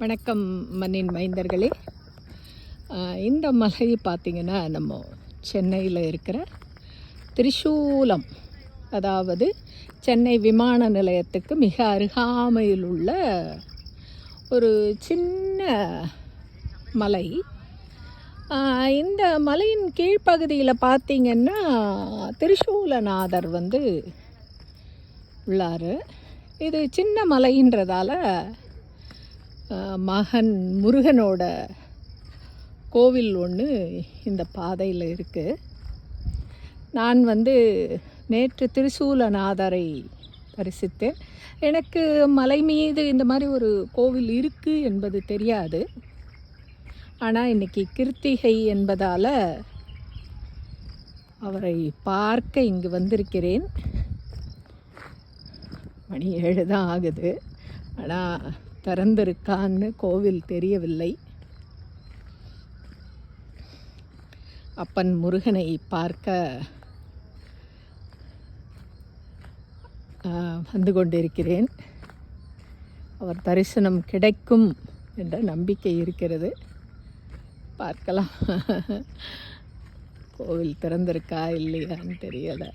வணக்கம் மண்ணின் மைந்தர்களே. இந்த மலை பார்த்திங்கன்னா நம்ம சென்னையில் இருக்கிற திரிசூலம், அதாவது சென்னை விமான நிலையத்துக்கு மிக அருகாமையில் உள்ள ஒரு சின்ன மலை. இந்த மலையின் கீழ்ப்பகுதியில் பார்த்திங்கன்னா திரிசூலநாதர் உள்ளார். இது சின்ன மலைன்றதால மகன் முருகனோட கோவில் ஒன்று இந்த பாதையில் இருக்குது. நான் நேற்று திரிசூலநாதரை தரிசித்தேன். எனக்கு மலை மீது இந்த மாதிரி ஒரு கோவில் இருக்குது என்பது தெரியாது. ஆனால் இன்றைக்கி கிருத்திகை என்பதால் அவரை பார்க்க இங்கு வந்திருக்கிறேன். மணி 7 தான் ஆகுது. ஆனால் திறந்திருக்கான்னு கோவில் தெரியவில்லை. அப்பன் முருகனை பார்க்க வந்து கொண்டிருக்கிறேன். அவர் தரிசனம் கிடைக்கும் என்ற நம்பிக்கை இருக்கிறது. பார்க்கலாம், கோவில் திறந்திருக்கா இல்லையான்னு தெரியலை.